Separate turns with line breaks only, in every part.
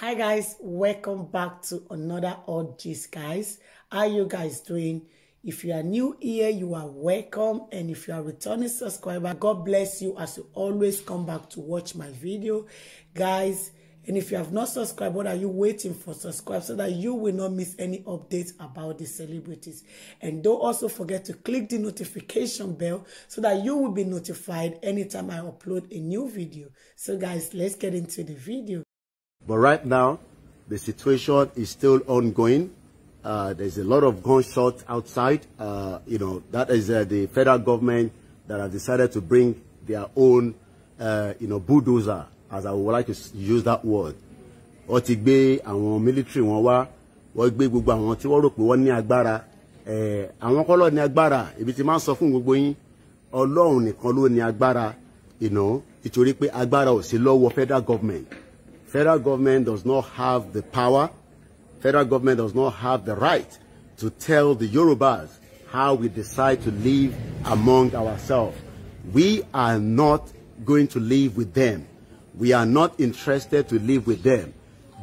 Hi guys, welcome back to another odd gist, guys. How you guys doing? If you are new here, you are welcome, and if you are returning subscriber, God bless you as you always come back to watch my video, guys. And if you have not subscribed, what are you waiting for? Subscribe so that you will not miss any updates about the celebrities. And don't also forget to click the notification bell so that you will be notified anytime I upload a new video. So guys, let's get into the video.
But right now, the situation is still ongoing. There's a lot of gunshots outside. That is the federal government that have decided to bring their own, bulldozer, as I would like to use that word. Otigbe, àwọn military wọn wá, wọ́n gbé gbogbo àwọn tí wọ́n rò pé wọ́n ní agbára. Àwọn kọ́ ló ní agbára, ibi tí máa ń sọ fún gbogbo yín, Ọlọ́run nìkan ló ní agbára, nítorí pé agbára ò sí lọ́wọ́ federal government. Federal government does not have the power. Federal government does not have the right to tell the Yorubas how we decide to live among ourselves. We are not going to live with them. We are not interested to live with them.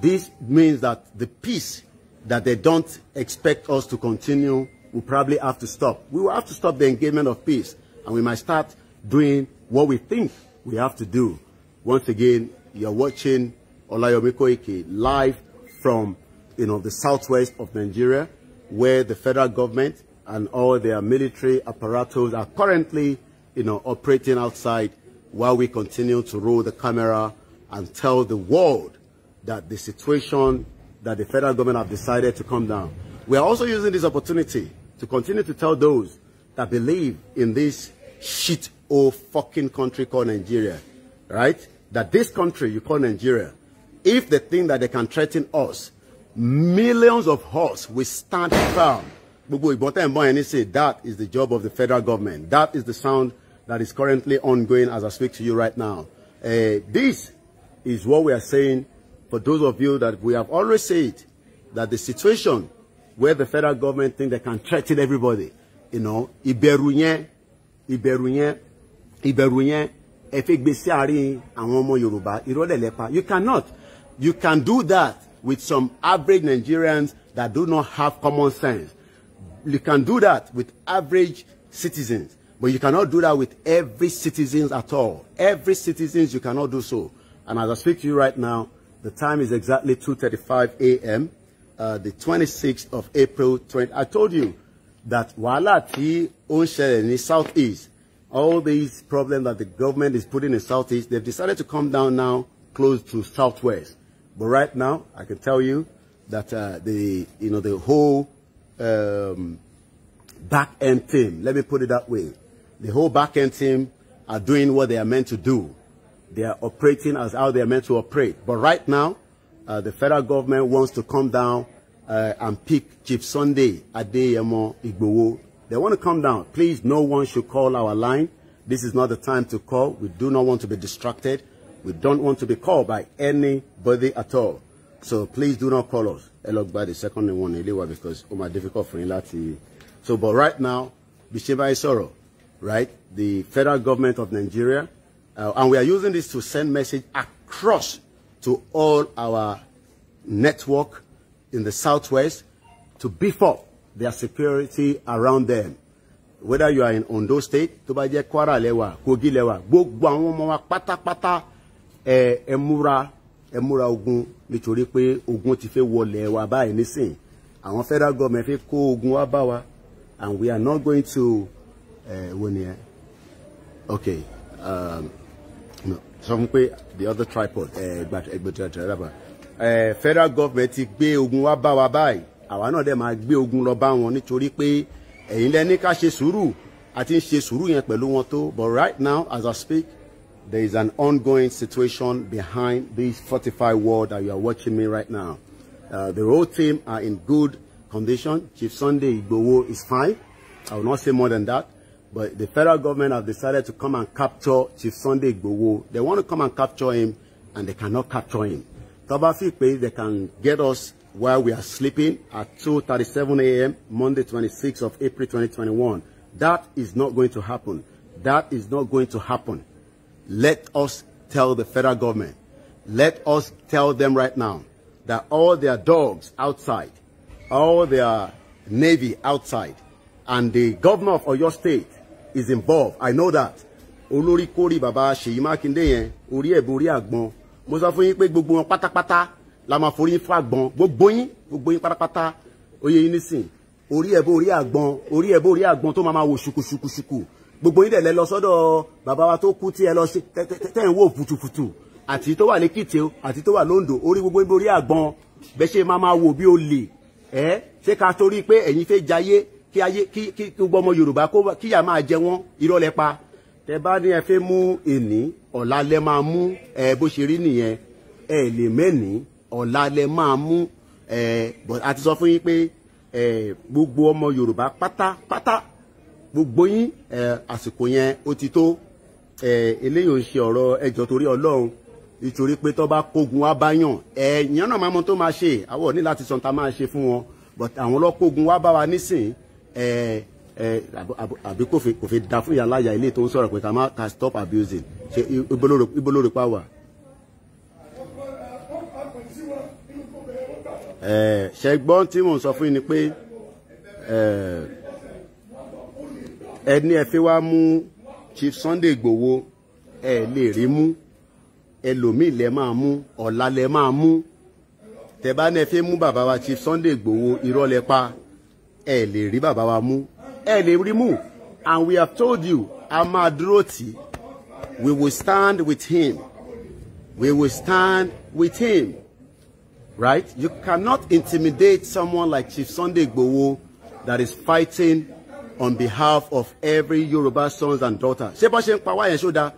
This means that the peace that they don't expect us to continue will probably have to stop. We will have to stop the engagement of peace, and we might start doing what we think we have to do. Once again, you're watching Olayomi Koiki live from the southwest of Nigeria, where the federal government and all their military apparatus are currently operating outside, while we continue to roll the camera and tell the world that the situation that the federal government have decided to come down. We are also using this opportunity to continue to tell those that believe in this shit old fucking country called Nigeria, right? That this country you call Nigeria, if they think that they can threaten us, millions of us will stand firm. That is the job of the federal government. That is the sound that is currently ongoing as I speak to you right now. This is what we are saying for those of you that we have always said that the situation where the federal government think they can threaten everybody, Iberunye, you cannot. You can do that with some average Nigerians that do not have common sense. You can do that with average citizens, but you cannot do that with every citizen at all. Every citizen, you cannot do so. And as I speak to you right now, the time is exactly 2:35 a.m., the 26th of April. I told you that Walati Onshele in the southeast, all these problems that the government is putting in southeast, they've decided to come down now close to southwest. But right now, I can tell you that the whole back-end team, let me put it that way, the whole back-end team are doing what they are meant to do. They are operating as how they are meant to operate. But right now, the federal government wants to come down and pick Chief Sunday Adeyemo Igboho. They want to come down. Please, no one should call our line. This is not the time to call. We do not want to be distracted. We don't want to be called by anybody at all. So please do not call us. I look by the second one because it's my difficult for you. So, but right now, Bisheba Isoro, right? The federal government of Nigeria, and we are using this to send message across to all our network in the southwest to beef up their security around them. Whether you are in Ondo State, Tobaje Kwara Lewa, Kogi Lewa, gbogbo àwọn ọmọ wa pátápátá emura ogun nítorí pé ogun ti fẹ́ wọlé wa báyìí nísìn. Àwọn federal government fẹ́ kó ogun wá bá wa, and we are not going to okay, no, so the other tripod federal government ti gbé ogun wá bá wa báyìí. Àwa náà dẹ̀ máa gbé ogun lọ bá wọn nítorí pé ẹ̀yin lẹ ní ká ṣe sùúrù, àti ń ṣe sùúrù yẹn pẹ̀lú wọn tó. But right now, as I speak, there is an ongoing situation behind this fortified wall that you are watching me right now. The whole team are in good condition. Chief Sunday Igboho is fine. I will not say more than that. But the federal government have decided to come and capture Chief Sunday Igboho. They want to come and capture him, and they cannot capture him. They can get us while we are sleeping at 2:37 a.m. Monday 26th of April 2021. That is not going to happen. That is not going to happen. Let us tell the federal government. Let us tell them right now that all their dogs outside, all their navy outside, and the governor of Oyo State is involved. I know that. Olórí kórí bàbá Ṣèyí Mákindé yẹn, orí ẹ̀ borí àgbọn. Mo sọ fún yín pé gbogbo wọn pátápátá la máa forí fún àgbọn. Gbogbo yín pátápátá. Oyè yín nísìn. Orí ẹ̀ borí àgbọn tó máa wò ṣùkùṣùkùṣùkù. Gbogbo yín dẹ̀ lẹ lọ sọ́dọ̀ bàbá wa tó kú tí ẹ lọ ṣe tẹ́ ń wò fùtùfùtù. Àti tó wà l'Ékìtì o, àti tó wà l'Oǹdó, orí gbogbo yín borí àgbọn. Bẹ́ ṣe máa wò bí olè. Ṣé ká torí pé ẹ̀yin fẹ́ jayé kí gbogbo ọmọ Yorùbá kíyà máa jẹ wọ́n irọ́ lẹ pa. Tẹ́ bá ní ẹ fẹ́ mú èní ọ̀la lẹ máa mú bó ṣe rí nìyẹn lè mẹ́ni ọ̀la lẹ máa mú but a ti sọ fún yín pé gbogbo ọmọ Yorùbá pátápátá gbogbo yín àsìkò yẹn ó ti tó eléyìí ò ń ṣe ọ̀rọ̀ ẹjọ́ torí Ọlọ́run nítorí pé tó bá kógun wá bá yàn yàn náà máa mọ tó máa ṣe àwọn ní láti sọ ta máa ṣe fún wọn but àwọn ọlọ́kógun wá bá wa nísìn àbí kò fi da fún ìyàláyà ilé tó ń sọ̀rọ̀ pé ká stop abusing ṣe ibolórí power. ṣẹgbọ́n tí mò ń sọ fún yín ni pé ẹni ẹ fi wá mú Chief Sunday Igboho lè rí mú ẹlòmíì lẹ máa mú ọ̀la lẹ máa mú tẹ́ bá ní ẹ fi mú bàbá wa Chief Sunday Igboho irọ́ lẹ pa lè rí bàbá wa mú lè rí mú and we have told you a máa dúró tì we will stand with him right you cannot intimidate someone like Chief Sunday Igboho that is fighting on behalf of every Yoruba sons and daughters. Ṣé bá ṣe ń pa wá yẹn ṣó dáa?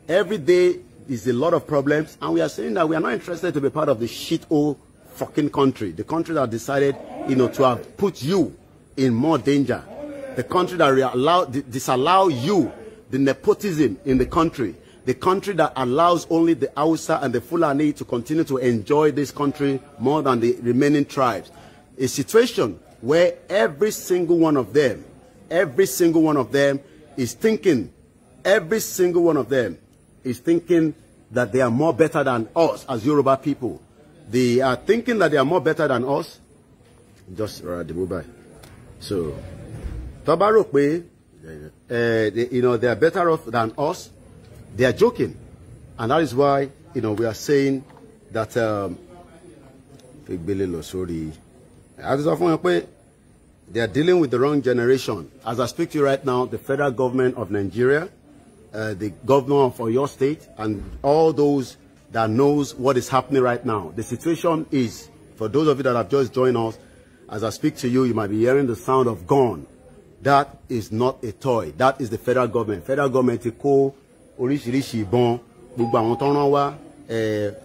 Every day is a lot of problems, and we are saying that we are not interested to be part of the shithole fucking country. The country that decided, to have put you in more danger. The country that disallow you the nepotism in the country. The country that allows only the Hausa and the Fulani to continue to enjoy this country more than the remaining tribes. A situation where every single one of them is thinking, that they are more better than us as Yoruba people. They are thinking that they are more better than us. Just the mobile. So, Tabarope, they are better off than us. They are joking. And that is why, we are saying that, they are dealing with the wrong generation. As I speak to you right now, the federal government of Nigeria, the governor of Oyo State, and all those that knows what is happening right now. The situation is, for those of you that have just joined us, as I speak to you, you might be hearing the sound of gun. That is not a toy. That is the federal government. Federal government ti kó oríṣiríṣi ìbọn gbogbo àwọn tó rán wá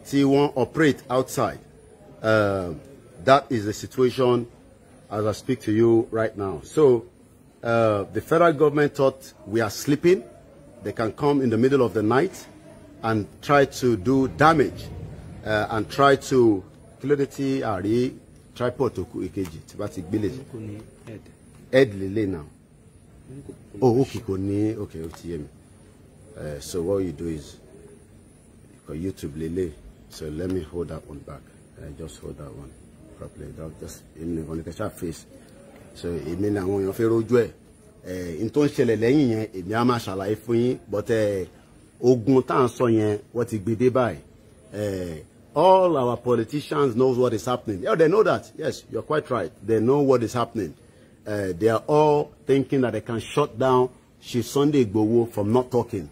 tí wọ́n operate outside. That is the situation as I speak to you right now. So the federal government thought we are sleeping. They can come in the middle of the night and try to do damage and try to tripod to Ed Lele now. Oh, okay. So what you do is YouTube Lele. So let me hold that one back. Just hold that one properly. Don't just on the face. So it means I'm going to road in tó ń ṣẹlẹ̀ lẹ́yìn yẹn èmi á máa ṣàlàyé fún yín but ogun tá à ń sọ yẹn wọ́n ti gbé dé báyìí all our politicians knows what is happening. Yeah, they know that. Yes, you're quite right. They know what is happening. They are all thinking that they can shut down Chief Sunday Igboho from not talking.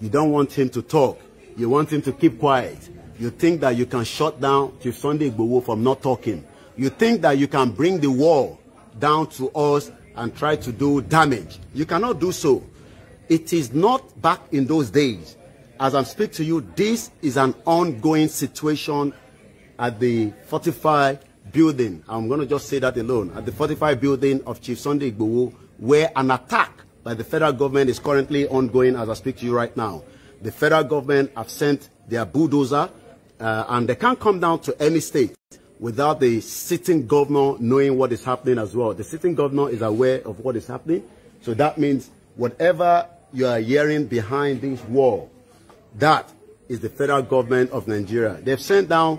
You don't want him to talk. You want him to keep quiet. You think that you can shut down Chief Sunday Igboho from not talking. You think that you can bring the wall down to us and try to do damage. You cannot do so. It is not back in those days. As I speak to you, this is an ongoing situation at the 45 building. I'm going to just say that alone. At the 45 building of Chief Sunday Igboho, where an attack by the federal government is currently ongoing as I speak to you right now. The federal government have sent their bulldozer and they can't come down to any state without the sitting governor knowing what is happening as well. The sitting governor is aware of what is happening. So that means whatever you are hearing behind this wall, that is the federal government of Nigeria. They've sent down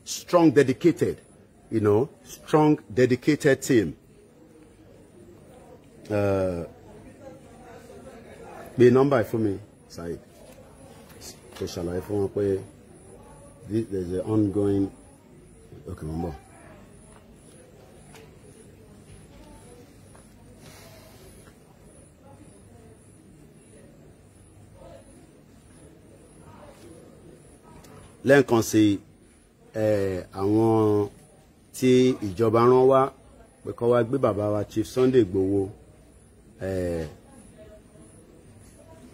strong, dedicated, you know, strong, dedicated team. The number for me, side. Special life for there's an ongoing. Okay, remember. Lẹ́ẹ̀kan sí àwọn tí ìjọba rán wá pé kó wá gbé bàbá wa Chief Sunday Igboho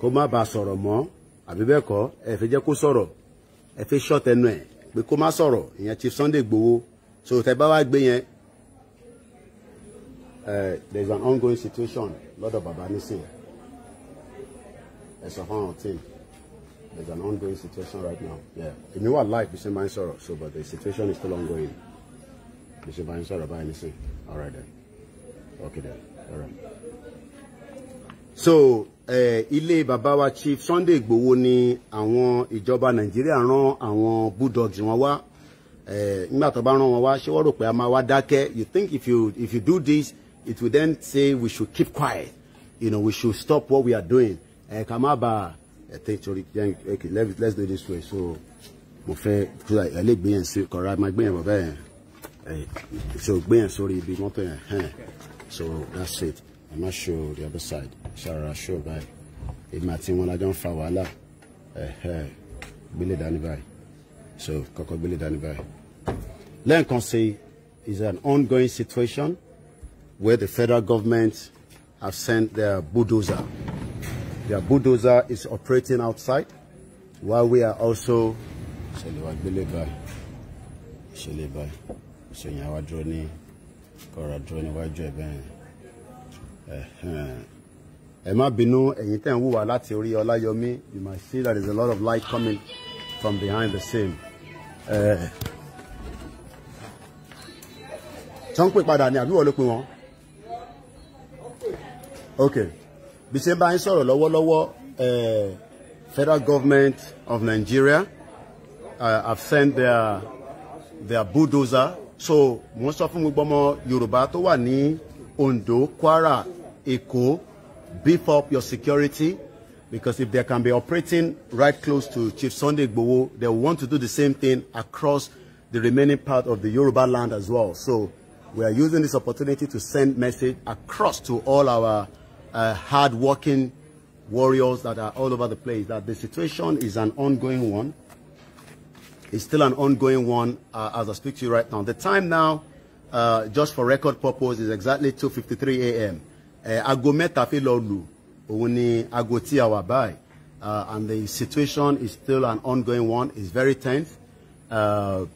kó má bàa sọ̀rọ̀ mọ́ àbí bẹ́ẹ̀ kọ́ ẹ fẹ́ jẹ́ kó sọ̀rọ̀ ẹ fẹ́ short ẹnu ẹ̀ pé kó má sọ̀rọ̀ ìyẹn Chief Sunday Igboho so tẹ́ bá wá gbé yẹn there is an ongoing situation lọ́dọ̀ bàbá nísìn ẹ sọ fún àwọn team. There's an ongoing situation right now. Yeah. If you are live, you say my sorrow. So, but the situation is still ongoing. You say my sorrow by anything. All right then. Okay then. All right. So, ilé bàbá wa Chief Sunday Igboho ni àwọn ìjọba Nàìjíríà rán àwọn bulldogs wọn wá. Nígbà tó bá rán wọn wá, ṣé wọ́n rò pé a máa wá dákẹ́? You think if you do this, it will then say we should keep quiet. You know, we should stop what we are doing. Ká má bàa I think okay, let's do it this way. So, mo fẹ́ because I like being so correct. My being baba. So being sorry, be not paying. So that's it. I'm not sure the other side. Shall show by. If my team when I don't follow Allah, Billy Danny by. So Coco Billy Danny by. Let me say is an ongoing situation where the federal government have sent their bulldozer. Their bulldozer is operating outside while we are also Emma Binu and Yitan Wu Alati Ori Olayomi, you might see that there's a lot of light coming from behind the scene. Okay. Federal government of Nigeria have sent their bulldozer. So most of them Yoruba to wà ní Ondo, Kwara, Eko, beef up your security because if they can be operating right close to Chief Sunday Igboho, they want to do the same thing across the remaining part of the Yoruba land as well. So we are using this opportunity to send message across to all our hard-working warriors that are all over the place that the situation is an ongoing one. It's still an ongoing one as I speak to you right now. The time now, just for record purpose, is exactly 2:53 a.m. Ago mẹ́ta fẹ́ lọ lù, òun ni ago tí a wà báyìí. And the situation is still an ongoing one. It's very tense. And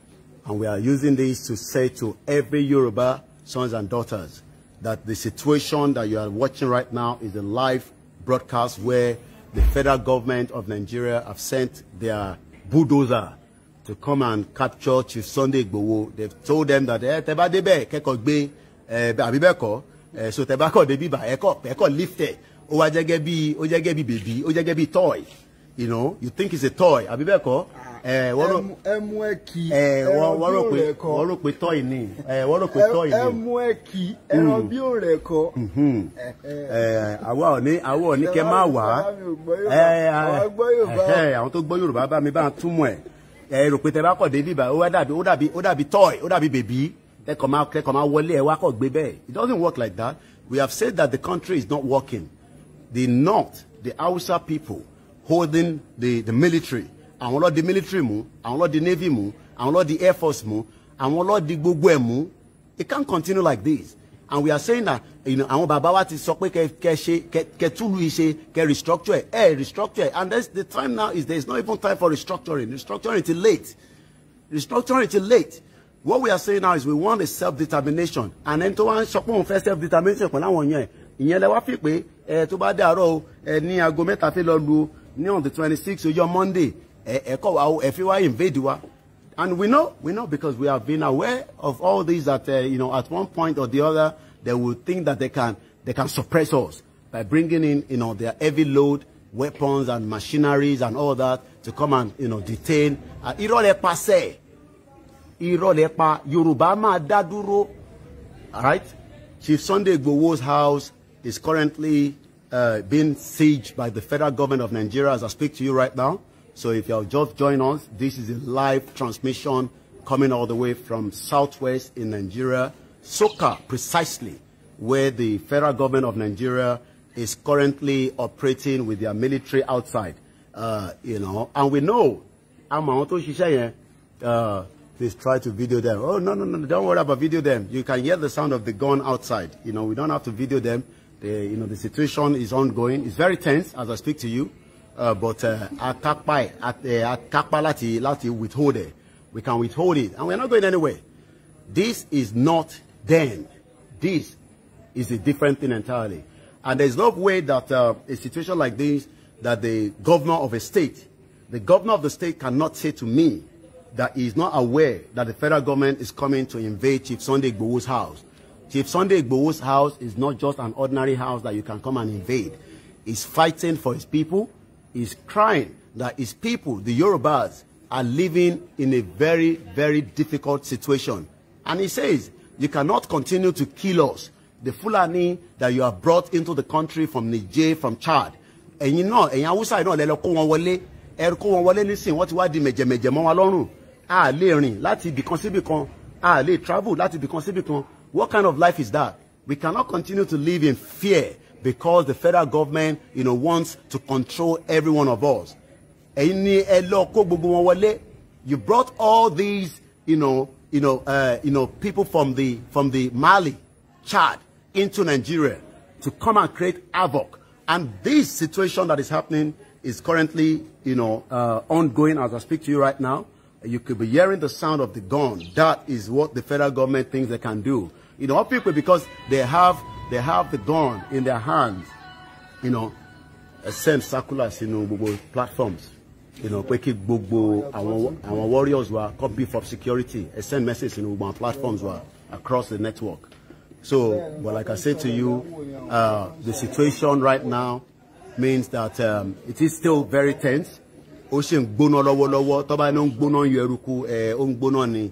we are using this to say to every Yoruba sons and daughters that the situation that you are watching right now is a live broadcast where the federal government of Nigeria have sent their bulldozer to come and capture Chief Sunday Igboho. They've told them that teba debe keko gbe abibeko so teba ko debi ba eko lifted o wa jege bi baby o jege bi toy, you know, you think it's a toy abibeko wọ́n rò pé toy ni wọ́n rò pé toy ni ẹran bí ò rẹ̀ kọ́ àwa ò ní kẹ́ máa wá àwọn tó gbọ́ Yorùbá bá mi bá túmọ̀ ẹ̀ rò pé tẹ́ bá kọ̀ dé bíbá ó dàbí toy ó dàbí baby kẹ́kọ̀ọ́ máa wọlé ẹ̀ wá kọ̀ gbé bẹ́ẹ̀. It doesn't work like that. We have said that the country is not working. The North, the Hausa people holding the military, àwọn ló di military mú, àwọn ló di navy mú, àwọn ló di air force mú, àwọn ló di gbogbo ẹ̀ mú. It can't continue like this. And we are saying that, you know, àwọn bàbá wa ti sọ pé kẹ́ túlù iṣẹ́, kẹ́ restructure restructure. And the time now is there is not even time for restructuring. Restructuring till late. Restructuring till late. What we are saying now is we want a self-determination. And then to one sọ pé òun fẹ́ self-determination pẹ̀lú àwọn yẹn. Ìyẹn lẹ wá fi pé tó bá dàárọ̀ ní aago mẹ́ta fẹ́ lọ lu ní on the 26th ọjọ́ Monday. If you are invade wa, and we know because we have been aware of all these that you know, at one point or the other they will think that they can suppress us by bringing in, you know, their heavy load weapons and machineries and all that to come and, you know, detain. Irọ́ lẹ Irolepa Yoruba máa dá dúró. All right? Chief Sunday Igboho's house is currently being sieged by the federal government of Nigeria as I speak to you right now. So if you'll just join us, this is a live transmission coming all the way from southwest in Nigeria, Soka precisely, where the federal government of Nigeria is currently operating with their military outside. You know, and we know, please try to video them. Oh, no, don't worry about video them. You can hear the sound of the gun outside. You know, we don't have to video them. You know, the situation is ongoing. It's very tense as I speak to you. But lati withhold it. We can withhold it. And we're not going anywhere. This is not then. This is a different thing entirely. And there's no way that a situation like this, that the governor of a state, the governor of the state cannot say to me that he is not aware that the federal government is coming to invade Chief Sunday Igboho's house. Chief Sunday Igboho's house is not just an ordinary house that you can come and invade. He's fighting for his people. He's crying that his people, the Yorubas, are living in a very, very difficult situation. And he says, you cannot continue to kill us. The Fulani that you have brought into the country from Niger, from Chad. And you know, and Hausa, you know, travel, what kind of life is that? We cannot continue to live in fear because the federal government, you know, wants to control every one of us. You brought all these, people from the Mali, Chad, into Nigeria to come and create havoc. And this situation that is happening is currently, ongoing as I speak to you right now. You could be hearing the sound of the gun. That is what the federal government thinks they can do. People, because they have the gun in their hands, send circulars, platforms, our warriors were beef of security, send messages in platforms were across the network. So, but like I said to you, the situation right now means that it is still very tense. Ocean gbono lọ́wọ́lọ́wọ́ tó bá no gbono yeruku gbono ni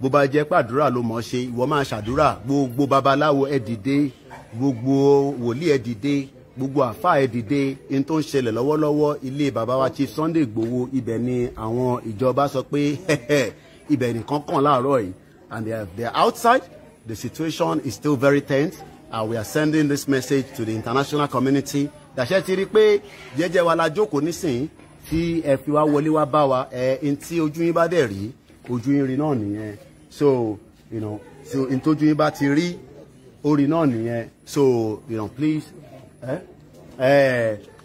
bó bá jẹ́ pàdúrà ló mọ̀ ṣe ìwọ máa ṣàdúrà gbogbo babaláwo ẹ dìde gbogbo wòlíì ẹ dìde gbogbo àfáà ẹ dìde in tó ń ṣẹlẹ̀ lọ́wọ́lọ́wọ́ ilé bàbá wa Chief Sunday Igboho ibẹ̀ ni àwọn ìjọba sọ pé ibẹ̀ nìkan kàn láàárọ̀ yìí and they are outside. The situation is still very tense. We are sending this message to the international community. Dàṣẹ́ ti rí pé jẹ́jẹ́ wa la jókòó nísìnyí tí ẹ fi wá wọlé wá bá wa in tí ojú yín bá dẹ̀ rí ojú yín rí náà nìyẹn. So so in tójú yín bá ti rí orí náà nìyẹn. So please.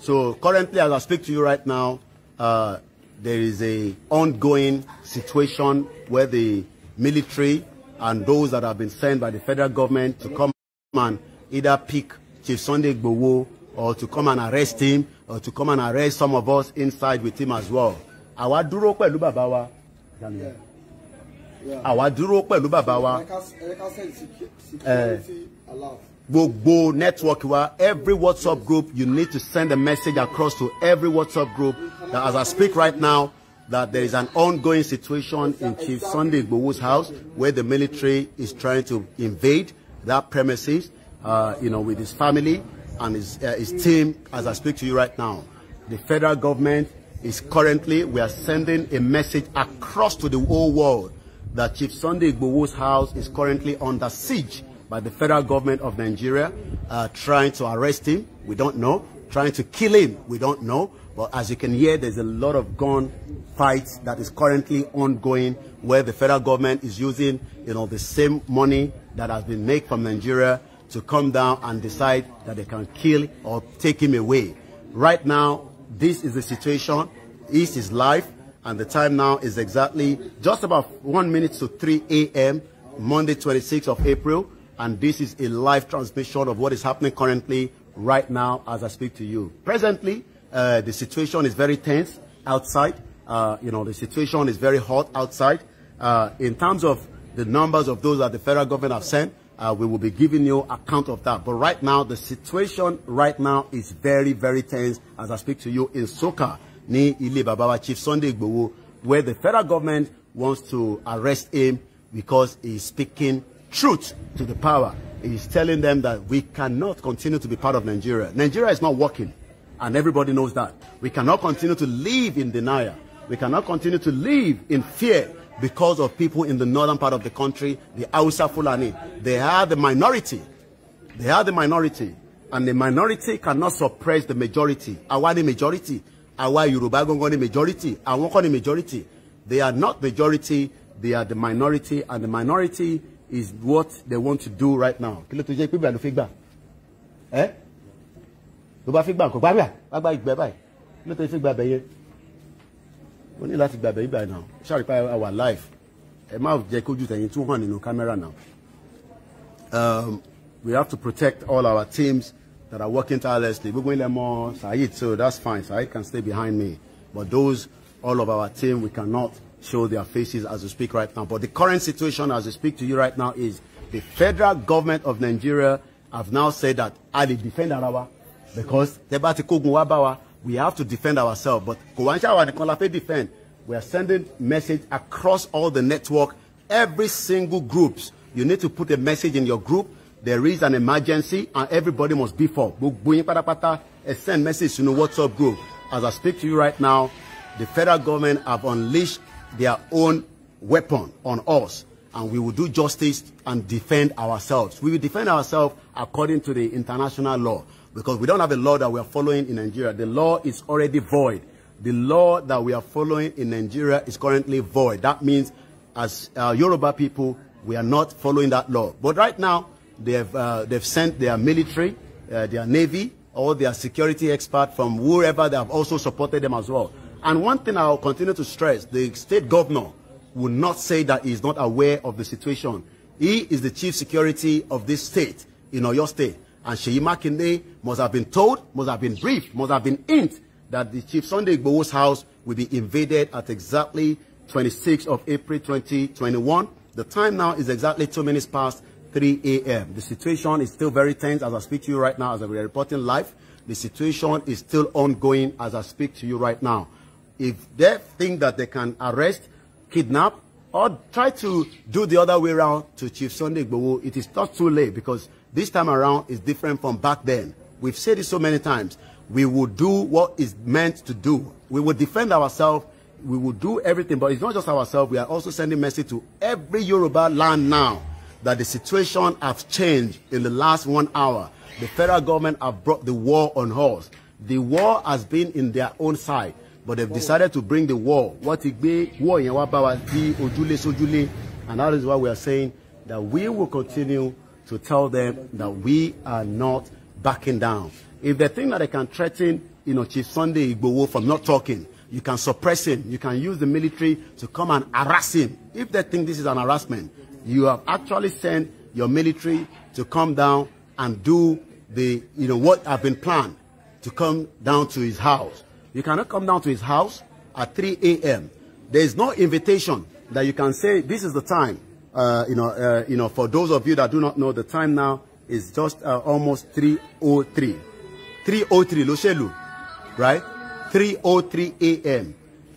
So currently as I speak to you right now, there is a ongoing situation where the military and those that have been sent by the federal government to come and either pick Chief Sunday Igboho or to come and arrest him or to come and arrest some of us inside with him as well. Àwa dúró pẹ̀lú bàbá wa. Àwa dúró pẹ̀lú bàbá wa. Gbogbo network wa, every WhatsApp group, you need to send a message across to every WhatsApp group that as I speak right now, that there is an ongoing situation in Chief Sunday Igboho's house where the military is trying to invade that premises, with his family and his team as I speak to you right now. The federal government is currently, we are sending a message across to the whole world that Chief Sunday Igboho's house is currently under siege by the federal government of Nigeria, trying to arrest him, we don't know, trying to kill him, we don't know. But as you can hear, there's a lot of gun fights that is currently ongoing where the federal government is using, the same money that has been made from Nigeria to come down and decide that they can kill or take him away. Right now, this is the situation. This is live, and the time now is exactly just about 1 minute to 3 a.m., Monday, 26th of April, and this is a live transmission of what is happening currently right now as I speak to you. Presently, the situation is very tense outside. The situation is very hot outside. In terms of the numbers of those that the federal government have sent, we will be giving you account of that. But right now, the situation right now is very, very tense as I speak to you in Soka, ni Ile Babawa Chief Sunday Igboho, where the federal government wants to arrest him because he's speaking truth to the power. He's telling them that we cannot continue to be part of Nigeria. Nigeria is not working, and everybody knows that. We cannot continue to live in denial. We cannot continue to live in fear because of people in the northern part of the country, the Hausa Fulani. They are the minority. They are the minority. And the minority cannot suppress the majority. Awa the majority. Awa Yoruba Gongoni majority. Awon majority. They are not majority. They are the minority. And the minority is what they want to do right now. Kí ló tó jẹ́ pé bá ló fẹ́ gbà? Eh? Ló bá fẹ́ gbà kò gbà bia. Bá gba igbe báyìí. Kí ló tó fẹ́ gbà bẹ̀yẹ? We need to be by now. Shall our life. We have to protect all our teams that are working tirelessly. We're going to more Said, so that's fine. Said can stay behind me. But those, all of our team, we cannot show their faces as we speak right now. But the current situation as we speak to you right now is the federal government of Nigeria have now said that Ali defend Arawa because we have to defend ourselves. But defend. We are sending message across all the network, every single groups. You need to put a message in your group. There is an emergency and everybody must be for. Send message to the WhatsApp group. As I speak to you right now, the federal government have unleashed their own weapon on us. And we will do justice and defend ourselves. We will defend ourselves according to the international law. Because we don't have a law that we are following in Nigeria. The law is already void. The law that we are following in Nigeria is currently void. That means as Yoruba people, we are not following that law. But right now, they've sent their military, their navy, or their security expert from wherever they have also supported them as well. And one thing I'll continue to stress, the state governor will not say that he is not aware of the situation. He is the chief security of this state, in Oyo State. And Seyi Makinde must have been told, must have been briefed, must have been hint that the Chief Sunday Igboho's house will be invaded at exactly 26th of April 2021. The time now is exactly 2 minutes past 3 a.m. The situation is still very tense as I speak to you right now as we are reporting live. The situation is still ongoing as I speak to you right now. If they think that they can arrest, kidnap, or try to do the other way around to Chief Sunday Igboho, it is not too late because this time around is different from back then. We've said it so many times. We will do what is meant to do. We will defend ourselves. We will do everything. But it's not just ourselves. We are also sending message to every Yoruba land now that the situation has changed in the last 1 hour. The federal government have brought the war on us. The war has been in their own side. But they've decided to bring the war. What it be war in ojule. And that is why we are saying that we will continue to tell them that we are not backing down. If they think that they can threaten, Chief Sunday Igboho from not talking, you can suppress him. You can use the military to come and harass him. If they think this is an harassment, you have actually sent your military to come down and do the, what have been planned to come down to his house. You cannot come down to his house at 3 a.m. There is no invitation that you can say this is the time. For those of you that do not know, the time now is just almost 3:03. 3:03, Loshelu, right? 3:03 a.m.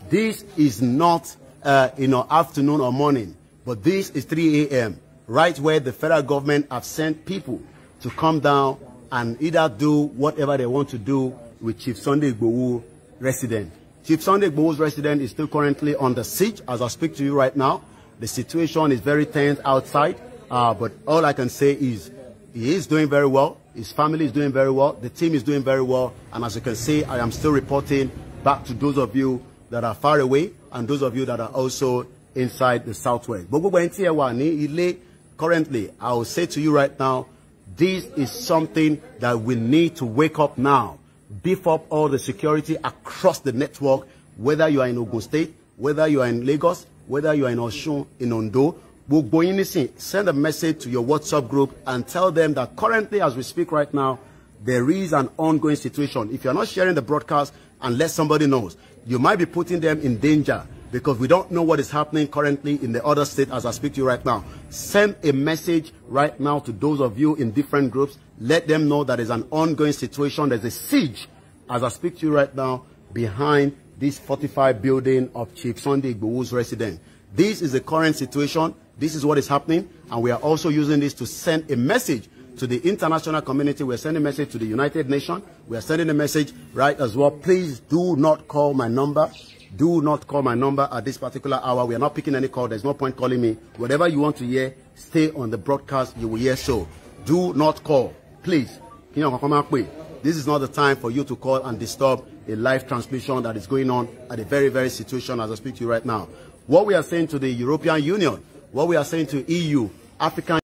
This is not, afternoon or morning, but this is 3 a.m. right where the federal government have sent people to come down and either do whatever they want to do with Chief Sunday Igboho resident. Chief Sunday Igboho's resident is still currently under siege as I speak to you right now. The situation is very tense outside, but all I can say is he is doing very well. His family is doing very well. The team is doing very well. And as you can see, I am still reporting back to those of you that are far away and those of you that are also inside the southwest. But currently, I will say to you right now, this is something that we need to wake up now. Beef up all the security across the network, whether you are in Ogun State, whether you are in Lagos, whether you are in Osun, in Ondo. Send a message to your WhatsApp group and tell them that currently, as we speak right now, there is an ongoing situation. If you're not sharing the broadcast and let somebody knows, you might be putting them in danger because we don't know what is happening currently in the other state as I speak to you right now. Send a message right now to those of you in different groups. Let them know that there's an ongoing situation. There's a siege, as I speak to you right now, behind this 45 building of Chief Sunday Igboho's residence. This is the current situation. This is what is happening. And we are also using this to send a message to the international community. We're sending a message to the United Nations. We are sending a message right as well. Please do not call my number. Do not call my number at this particular hour. We are not picking any call. There's no point calling me. Whatever you want to hear, stay on the broadcast. You will hear so. Do not call. Please. This is not the time for you to call and disturb a live transmission that is going on at a very, very situation as I speak to you right now. What we are saying to the European Union, what we are saying to EU, African